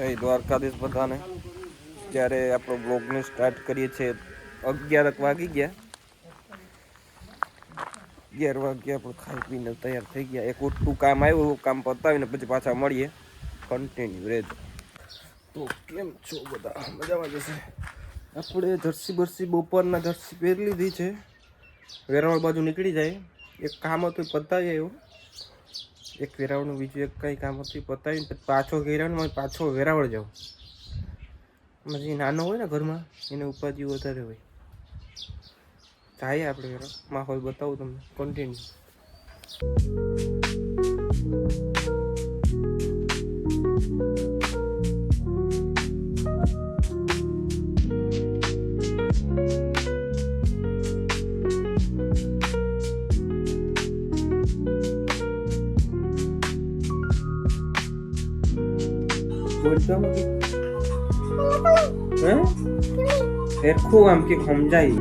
જય દ્વારકાધીશ બધાને. ત્યારે આપણો બ્લોગને સ્ટાર્ટ કરીએ છીએ. 11 વાગી ગયા. 11 વાગ્યા આપણે ખાઈ પીને તૈયાર થઈ ગયા. એક ઉઠતું કામ આવ્યું, કામ પતાવીને પછી પાછા મળીએ. કન્ટિન્યુ રહેજો. તો કેમ છો બધા? મજામાં જશે. આપણે જર્સી બરસી બપોરના જર્સી પહેરી લીધી છે. વેરાવળ બાજુ નીકળી જાય. એક કામ હતું પતાવી આવ્યો. એક વેરાવળનું બીજું એક કંઈ કામ હતું પતાવીને પાછો વેરાવળમાં પાછો વેરાવળ જાઉં. જે નાનો હોય ને ઘરમાં એને ઉપાધિ વધારે હોય. જાય આપણે વેરાવળ, માહોલ બતાવું તમને કન્ટિન્યુ. એરખું આમ કે સમજાય.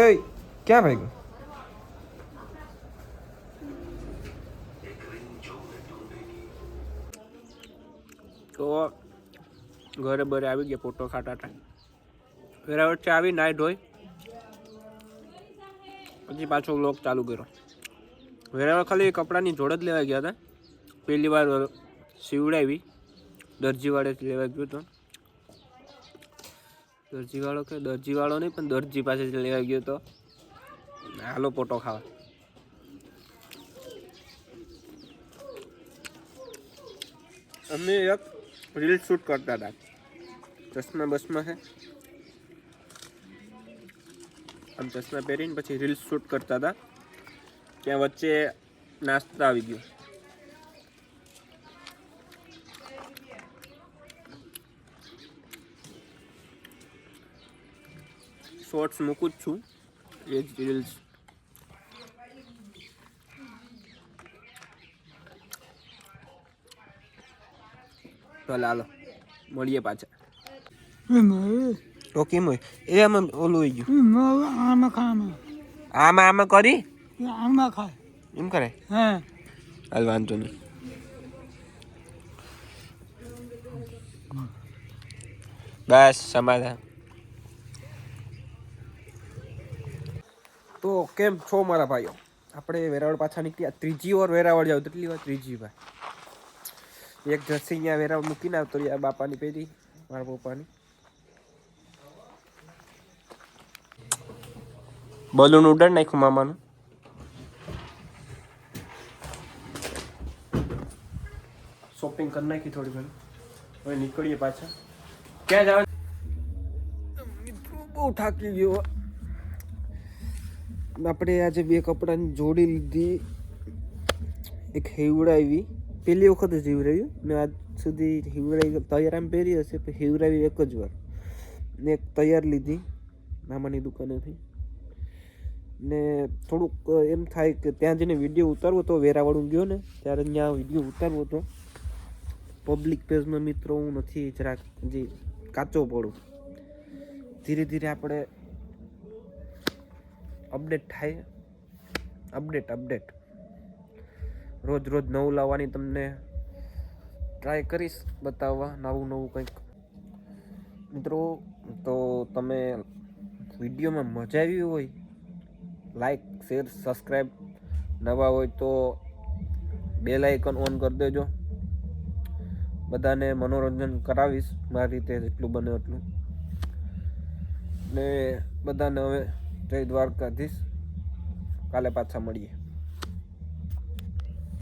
એ ક્યાં ભાઈ? તો ઘરે બરે આવી ગયા, ફોટો ખાતા હતા. વેરાવળથી આવી નાઈ ધોઈ પછી પાછો વ્લોગ ચાલુ કર્યો. વેરાવળ ખાલી કપડાની જોડ જ લેવા ગયા હતા. પહેલી વાર સીવડાવી દરજીવાળે લેવા ગયો હતો. દરજીવાળો નહીં પણ દરજી પાસે લેવા ગયો હતો. હાલો ફોટો ખાવા. અમે એક રીલ શૂટ કરતા હતા. ચશ્મા બસમાં છે આમ ચશ્મા પહેરીને પછી રીલ શૂટ કરતા હતા. ત્યાં વચ્ચે નાસ્તા આવી ગયો. શોર્ટ્સ મૂકું જ છું, એ જ રીલ્સ. ચાલો હાલો મળીએ પાછા. તો કેમ હોય એ આમાં ઓલું હોય ગયું આમાં કરી એમ કરે. હાલ વાંધો નહીં. બસ સમાધાન. તો કેમ છો મારા ભાઈઓ? આપણે વેરાવળ પાછા નીકળ્યા. ત્રીજી વાર વેરાવળ જાવ તેટલી વાર ત્રીજી વાર. એક જર્સી અહીંયા વેરાવળ મૂકીને આવતો રહ્યા બાપાની પહેરી, મારા પપ્પાની. બલૂન ઉડાડ નાખ્યું મામાનું. શોપિંગ કરી નાખી થોડી ઘણી. હવે નીકળીએ પાછા. ક્યાં જવાનું? મિત્રો બહુ થાકી ગયો. આપણે આજે બે કપડાની જોડી લીધી. એક હિવડાવી, પહેલી વખત જ હિવડાવ્યું મેં આજ સુધી. હિવડાવી તૈયાર આમ પહેરી હશે પણ હિવડાવી એક જ વાર. ને એક તૈયાર લીધી મામાની દુકાનેથી. ને થોડુંક એમ થાય કે ત્યાં જઈને વિડીયો ઉતારવો તો વેરાવળ ગયો ને ત્યારે ત્યાં વિડીયો ઉતારવો હતો. પબ્લિક પેજમાં મિત્રો હું નથી, જરાક જે કાચો પડું. ધીરે ધીરે આપણે અપડેટ થાય. અપડેટ રોજ નવું લાવવાની તમને ટ્રાય કરીશ બતાવવા, નવું કંઈક. મિત્રો તો તમે વિડીયોમાં મજા આવી હોય લાઈક શેર સબસ્ક્રાઈબ, નવા હોય તો બેલ આઇકન ઓન કરી દેજો. બધાને મનોરંજન કરાવીશ મારી રીતે જેટલું બને એટલું. ને બધાને હવે જય દ્વારકાધીશ. કાલે પાછા મળીએ.